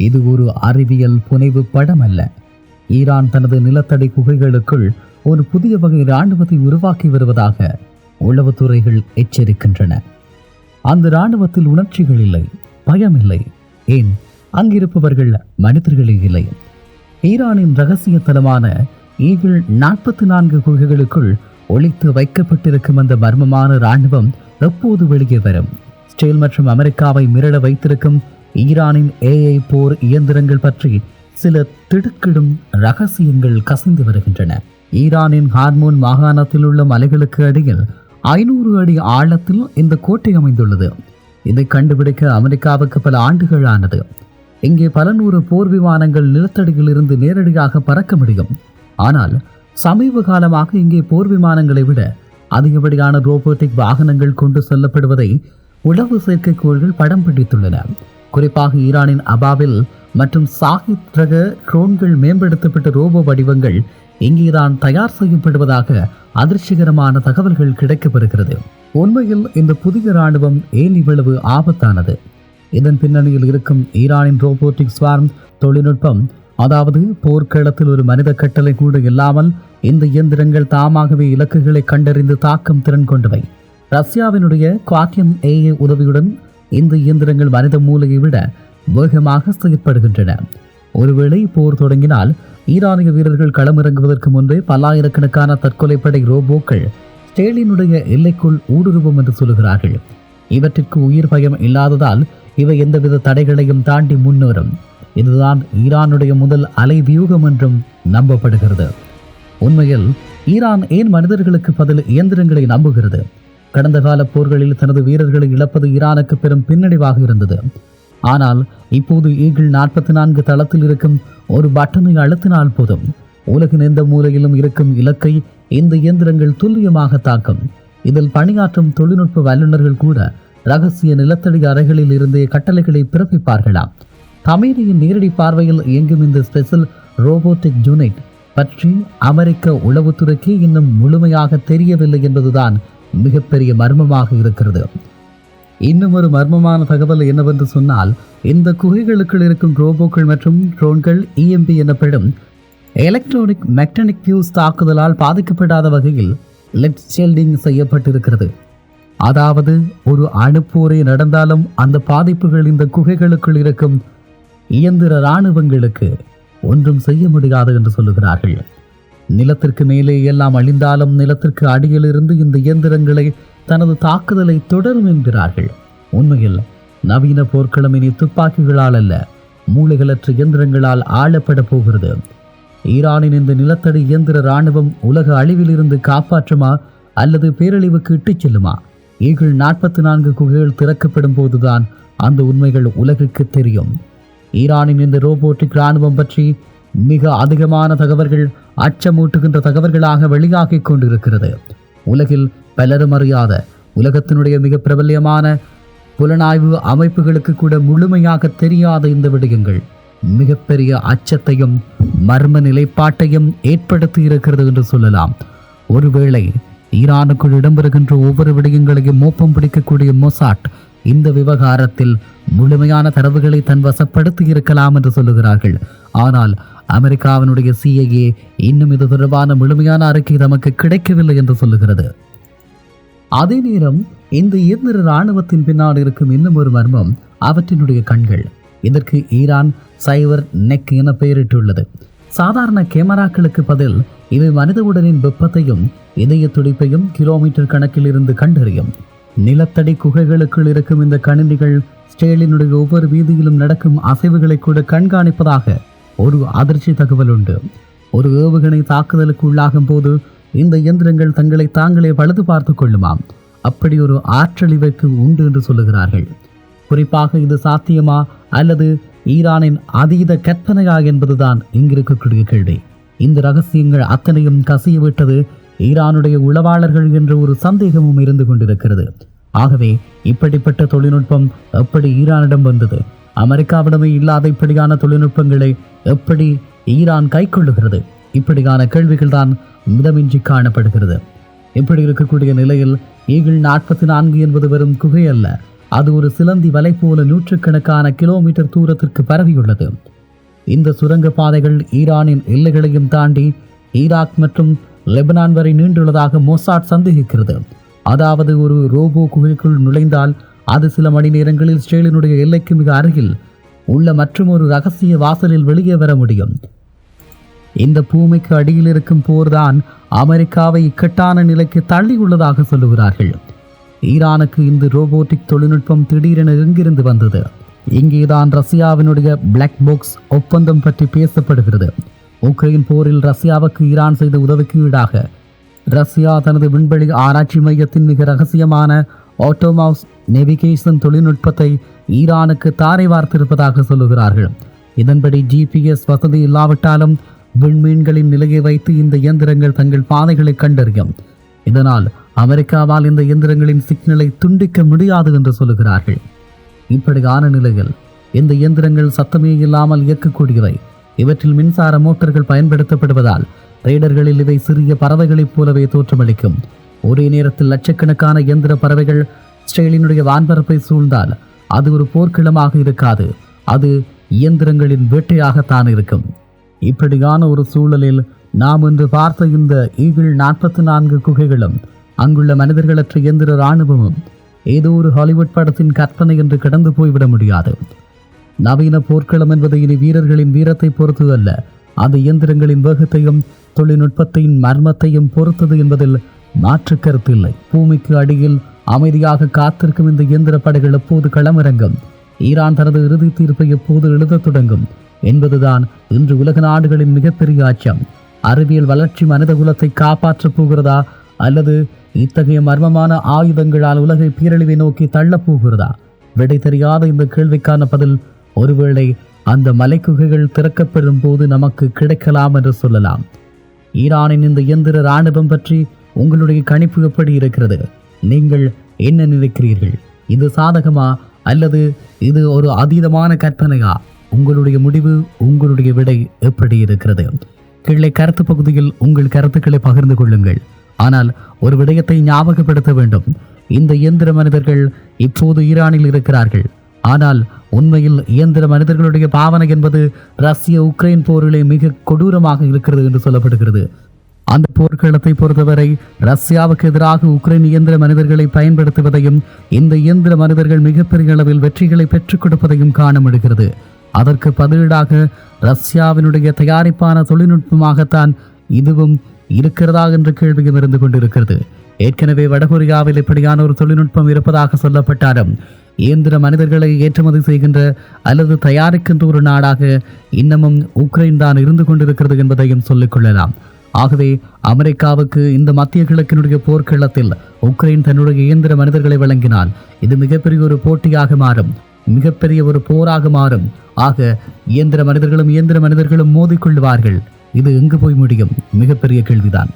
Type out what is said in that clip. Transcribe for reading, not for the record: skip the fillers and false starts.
இது ஒரு அறிவியல் புனைவு படம் அல்ல. ஈரான் தனது நிலத்தடி குகைகளுக்குள் ஒரு புதிய வகை இராணுவத்தை உருவாக்கி வருவதாக உளவுத்துறைகள் எச்சரிக்கின்றன. அந்த இராணுவத்தில் உணர்ச்சிகள் இல்லை, பயம் இல்லை, ஏன் அங்கிருப்பவர்கள் மனிதர்களே இல்லை. ஈரானின் ரகசிய தளமான ஈகிள் 44 குகைகளுக்குள் ஒளித்து வைக்கப்பட்டிருக்கும் அந்த மர்மமான இராணுவம் எப்போது வெளியே வரும்? இஸ்ரேல் மற்றும் அமெரிக்காவை மிரள வைத்திருக்கும் ஈரானின் AI போர் இயந்திரங்கள் பற்றி சில திடுக்கிடும் ரகசியங்கள் கசிந்து வருகின்றன. ஈரானின் ஹார்மோன் மாகாணத்தில் உள்ள மலைகளுக்கு அடியில் 500 அடி ஆழத்தில் இந்த கோட்டை அமைந்துள்ளது. இதை கண்டுபிடிக்க அமெரிக்காவுக்கு பல ஆண்டுகள் ஆனது. இங்கே பல நூறு போர் விமானங்கள் நிலத்தடியில் இருந்து நேரடியாக பறக்க முடியும். ஆனால் சமீப காலமாக இங்கே போர் விமானங்களை விட அதிகப்படியான ரோபோட்டிக் வாகனங்கள் கொண்டு செல்லப்படுவதை உளவு செயற்கைக்கோள்கள் படம் பிடித்துள்ளன. குறிப்பாக ஈரானின் அபாவில் மற்றும் சாஹித் ரக ட்ரோன்கள் மேம்படுத்தப்பட்ட ரோபோ வடிவங்கள் இங்கேதான் தயார் செய்யப்படுவதாக அதிர்ச்சிகரமான தகவல்கள் கிடைக்கப்பெறுகிறது. உண்மையில் இந்த புதிய இராணுவம் ஏன் இவ்வளவு ஆபத்தானது? இதன் பின்னணியில் இருக்கும் ஈரானின் ரோபோட்டிக் ஸ்வார்ம் தொழில்நுட்பம், அதாவது போர்க்களத்தில் ஒரு மனித கட்டளை கூட இல்லாமல் இந்த இயந்திரங்கள் தாமாகவே இலக்குகளை கண்டறிந்து தாக்கும் திறன் கொண்டவை. ரஷ்யாவினுடைய குவாட்யம் AI உதவியுடன் இந்த இயந்திரங்கள் மனித மூளையை விட வேகமாக செயற்படுகின்றன. ஒருவேளை போர் தொடங்கினால் ஈரானிய வீரர்கள் களமிறங்குவதற்கு முன்பே பல்லாயிரக்கணக்கான தற்கொலைப்படை ரோபோக்கள் ஸ்டேலினுடைய எல்லைக்குள் ஊடுருவும் என்று சொல்கிறார்கள். இவற்றிற்கு உயிர் பயம் இல்லாததால் இவை எந்தவித தடைகளையும் தாண்டி முன்னேறும். இதுதான் ஈரானுடைய முதல் அலை வியூகம் என்றும் நம்பப்படுகிறது. உண்மையில் ஈரான் ஏன் மனிதர்களுக்கு பதில் இயந்திரங்களை நம்புகிறது? கடந்த கால போர்களில் தனது வீரர்களை இழப்பது ஈரானுக்கு பெரும் பின்னடைவாக இருந்தது. ஆனால் இப்போது ஈகிள் 44 தளத்தில் இருக்கும் ஒரு பட்டனை அழுத்தினால் போதும், உலகின் எந்த மூலையிலும் இருக்கும் இலக்கை இந்த இயந்திரங்கள் துல்லியமாக தாக்கும். இதில் பணியாற்றும் தொழில்நுட்ப வல்லுநர்கள் கூட ரகசிய நிலத்தடி அறைகளில் இருந்தே கட்டளைகளை பிறப்பிப்பார்களாம். கமேனியின் நேரடி பார்வையில் இயங்கும் இந்த ஸ்பெஷல் ரோபோட்டிக் யூனிட் பற்றி அமெரிக்க உளவுத்துறைக்கு இன்னும் முழுமையாக தெரியவில்லை என்பதுதான் மிகப்பெரிய மர்மமாக இருக்கிறது. இன்னும் ஒரு மர்மமான தகவல் என்னவென்று சொன்னால், இந்த குகைகளுக்குள் இருக்கும் ரோபோக்கள் மற்றும் ட்ரோன்கள் EMP எனப்படும் எலக்ட்ரானிக் மேக்னெட்டிக் ஃபியூஸ் தாக்குதலால் பாதிக்கப்படாத வகையில் லெட் ஷீல்டிங் செய்யப்பட்டிருக்கிறது. அதாவது ஒரு அணுப்போரே நடந்தாலும் அந்த பாதிப்புகள் இந்த குகைகளுக்குள் இருக்கும் இயந்திர இராணுவங்களுக்கு ஒன்றும் செய்ய முடியாது என்று சொல்லுகிறார்கள். நிலத்திற்கு மேலே எல்லாம் அழிந்தாலும் நிலத்திற்கு அடியிலிருந்து இந்த இயந்திரங்களை தனது தாக்குதலை தொடரும் என்கிறார்கள். உண்மையில் நவீன போர்க்களம் இனி துப்பாக்கிகளால் அல்ல, மூளைகளற்ற இயந்திரங்களால் ஆளப்பட போகிறது. ஈரானின் இந்த நிலத்தடி இயந்திர இராணுவம் உலக அழிவிலிருந்து காப்பாற்றுமா அல்லது பேரழிவுக்கு இட்டுச் செல்லுமா? ஈகிள் 44 குகைகள் திறக்கப்படும் போதுதான் அந்த உண்மைகள் உலகிற்கு தெரியும். ஈரானின் இந்த ரோபோட்டிக் இராணுவம் பற்றி மிக அதிகமான தகவல்கள் அச்சமூட்டுகின்ற தகவல்களாக வெளியாகிக் கொண்டிருக்கிறது. உலகில் பலரும் அறியாத உலகத்தினுடைய மிக பிரபல்யமான புலனாய்வு அமைப்புகளுக்கு கூட முழுமையாக தெரியாத இந்த விடயங்கள் மிகப்பெரிய அச்சத்தையும் மர்ம நிலைப்பாட்டையும் ஏற்படுத்தி இருக்கிறது என்று சொல்லலாம். ஒருவேளை ஈரானுக்குள் இடம்பெறுகின்ற ஒவ்வொரு விடயங்களையும் மோப்பம் பிடிக்கக்கூடிய மொசாட் இந்த விவகாரத்தில் முழுமையான தரவுகளை தன் வசப்படுத்தி இருக்கலாம் என்று சொல்லுகிறார்கள். ஆனால் அமெரிக்காவினுடைய CIA இன்னும் இது தொடர்பான முழுமையான அறிக்கை நமக்கு கிடைக்கவில்லை என்று சொல்லுகிறது. அதே நேரம் இந்த இயந்திர இராணுவத்தின் பின்னால் இருக்கும் இன்னும் ஒரு மர்மம் அவற்றினுடைய கண்கள். இதற்கு ஈரான் சைவர் நெக் என பெயரிட்டுள்ளது. சாதாரண கேமராக்களுக்கு பதில் இவை மனித உடலின் வெப்பத்தையும் இதய துடிப்பையும் கிலோமீட்டர் கணக்கில் இருந்து கண்டறியும். நிலத்தடி குகைகளுக்குள் இருக்கும் இந்த கணினிகள் ஸ்டேலினுடைய ஒவ்வொரு வீதியிலும் நடக்கும் அசைவுகளை கூட கண்காணிப்பதாக ஒரு அதிர்ச்சி தகவல் உண்டு. ஒரு ஏவுகணை தாக்குதலுக்கு உள்ளாகும் போது இந்த இயந்திரங்கள் தங்களை தாங்களே பழுது பார்த்து கொள்ளுமாம். அப்படி ஒரு ஆற்றல் இவைக்கு உண்டு என்று சொல்லுகிறார்கள். குறிப்பாக இது சாத்தியமா அல்லது ஈரானின் அதீத கற்பனையா என்பதுதான் இங்கிருக்கக்கூடிய கேள்வி. இந்த ரகசியங்கள் அத்தனையும் கசிய விட்டது ஈரானுடைய உளவாளர்கள் என்ற ஒரு சந்தேகமும் இருந்து கொண்டிருக்கிறது. ஆகவே இப்படிப்பட்ட தொழில்நுட்பம் எப்படி ஈரானிடம் வந்தது? அமெரிக்காவிடமே இல்லாத இப்படியான தொழில்நுட்பங்களை எப்படி ஈரான் கைக்கொள்ளுகிறது? இப்படியான கேள்விகள் தான் மிதமின்றி காணப்படுகிறது. இப்படி இருக்கக்கூடிய நிலையில் ஈகிள் 44 என்பது வெறும் குகை அல்ல, அது ஒரு சிலந்தி வலை போல நூற்றுக்கணக்கான கிலோமீட்டர் தூரத்திற்கு பரவியுள்ளது. இந்த சுரங்க பாதைகள் ஈரானின் எல்லைகளையும் தாண்டி ஈராக் மற்றும் லெபனான் வரை நீண்டுள்ளதாக மொசாட் சந்தேகிக்கிறது. அதாவது ஒரு ரோபோ குகைக்குள் நுழைந்தால் அது சில மணி நேரங்களில் இஸ்ரேலினுடைய எல்லைக்கு மிக அருகில் உள்ள மற்றும் ஒரு ரகசிய வாசலில் வெளியே வர முடியும். இந்த பூமிக்கு அடியில் இருக்கும் போர்தான் அமெரிக்காவை இக்கட்டான நிலைக்கு தள்ளியுள்ளதாக சொல்லுகிறார்கள். ஈரானுக்கு இந்த ரோபோட்டிக் தொழில்நுட்பம் திடீரென எங்கிருந்து வந்தது? இங்கேதான் ரஷ்யாவினுடைய பிளாக் பாக்ஸ் ஒப்பந்தம் பற்றி பேசப்படுகிறது. உக்ரைன் போரில் ரஷ்யாவுக்கு ஈரான் செய்த உதவிக்கு ஈடாக ரஷ்யா தனது விண்வெளி ஆராய்ச்சி மையத்தின் மிக ரகசியமான ஆட்டோமவுஸ் நேவிகேஷன் தொழில்நுட்பத்தை ஈரானுக்கு தாரை வார்த்திருப்பதாக சொல்லுகிறார்கள். இதன்படி ஜிபிஎஸ் வசதி இல்லாவிட்டாலும் விண்மீன்களின் நிலையை வைத்து இந்த இயந்திரங்கள் தங்கள் பாதைகளை கண்டறியும். இதனால் அமெரிக்காவால் இந்த இயந்திரங்களின் சிக்னலை துண்டிக்க முடியாது என்று சொல்லுகிறார்கள். இப்படியான நிலையில் இந்த இயந்திரங்கள் சத்தமே இல்லாமல் இயக்கக்கூடியவை. இவற்றில் மின்சார மோட்டார்கள் பயன்படுத்தப்படுவதால் ரேடர்களில் இவை சிறிய பறவைகளைப் போலவே தோற்றமளிக்கும். ஒரே நேரத்தில் லட்சக்கணக்கான இயந்திர பறவைகள் இஸ்ரேலினுடைய வான்பரப்பை சூழ்ந்தால் அது ஒரு போர்க்களமாக இருக்காது, அது இயந்திரங்களின் வேட்டையாகத்தான் இருக்கும். இப்படியான ஒரு சூழலில் நாம் இன்று பார்த்த இந்த ஈகிள் 44 குகைகளும் அங்குள்ள மனிதர்களற்ற இயந்திர இராணுவமும் ஏதோ ஒரு ஹாலிவுட் படத்தின் கற்பனை என்று கடந்து போய்விட முடியாது. நவீன போர்க்களம் என்பது இனி வீரர்களின் வீரத்தை பொறுத்தது அல்ல, அது இயந்திரங்களின் வேகத்தையும் தொழில்நுட்பத்தின் மர்மத்தையும் பொறுத்தது என்பதில் மாற்று கருத்தில்லை. பூமிக்கு அடியில் அமைதியாக காத்திருக்கும் இந்த இயந்திர படைகள் எப்போது களமிறங்கும், ஈரான் தனது இறுதி தீர்ப்பை எப்போது எழுதத் தொடங்கும் என்பதுதான் இன்று உலக நாடுகளின் மிகப்பெரிய அச்சம். அறிவியல் வளர்ச்சி மனித குலத்தை காப்பாற்றப் போகிறதா அல்லது இத்தகைய மர்மமான ஆயுதங்களால் உலகை பேரழிவை நோக்கி தள்ளப் போகிறதா? விடை தெரியாத இந்த கேள்விக்கான பதில் ஒருவேளை அந்த மலைக்குகைகள் திறக்கப்படும் போது நமக்கு கிடைக்கலாம் என்று சொல்லலாம். ஈரானின் இந்த இயந்திர இராணுவம் பற்றி உங்களுடைய கணிப்பு எப்படி இருக்கிறது? நீங்கள் என்ன நினைக்கிறீர்கள்? இது சாதகமா அல்லது இது ஒரு அதீதமான கற்பனையா? உங்களுடைய முடிவு, உங்களுடைய விடை எப்படி இருக்கிறது? கீழே கருத்து பகுதியில் உங்கள் கருத்துக்களை பகிர்ந்து கொள்ளுங்கள். ஆனால் ஒரு விடயத்தை ஞாபகப்படுத்த வேண்டும். இந்த இயந்திர மனிதர்கள் இப்போது ஈரானில் இருக்கிறார்கள். ஆனால் உண்மையில் இயந்திர மனிதர்களுடைய பாவனை என்பது ரஷ்ய உக்ரைன் போரிலே மிக கொடூரமாக இருக்கிறது என்று சொல்லப்படுகிறது. அந்த போர்க்களத்தை பொறுத்தவரை ரஷ்யாவுக்கு எதிராக உக்ரைன் இயந்திர மனிதர்களை பயன்படுத்துவதையும் இந்த இயந்திர மனிதர்கள் மிகப்பெரிய அளவில் வெற்றிகளை பெற்றுக் கொடுப்பதையும் காண முடிகிறது. அதற்கு பதிலீடாக ரஷ்யாவினுடைய தயாரிப்பான தொழில்நுட்பமாகத்தான் இதுவும் இருக்கிறதா என்ற கேள்வியும் இருந்து கொண்டிருக்கிறது. ஏற்கனவே வடகொரியாவில் இப்படியான ஒரு தொழில்நுட்பம் இருப்பதாக சொல்லப்பட்டாலும் இயந்திர மனிதர்களை ஏற்றுமதி செய்கின்ற அல்லது தயாரிக்கின்ற ஒரு நாடாக இன்னமும் உக்ரைன் தான் இருந்து கொண்டிருக்கிறது என்பதையும் சொல்லிக் கொள்ளலாம். ஆகவே அமெரிக்காவுக்கு இந்த மத்திய கிழக்கினுடைய போர்க்களத்தில் உக்ரைன் தன்னுடைய இயந்திர மனிதர்களை வழங்கினால் இது மிகப்பெரிய ஒரு போட்டியாக மாறும், மிகப்பெரிய ஒரு போராக மாறும். ஆக இயந்திர மனிதர்களும் மோதிக்கொள்வார்கள். இது எங்கு போய் முடியும்? மிகப்பெரிய கேள்விதான்.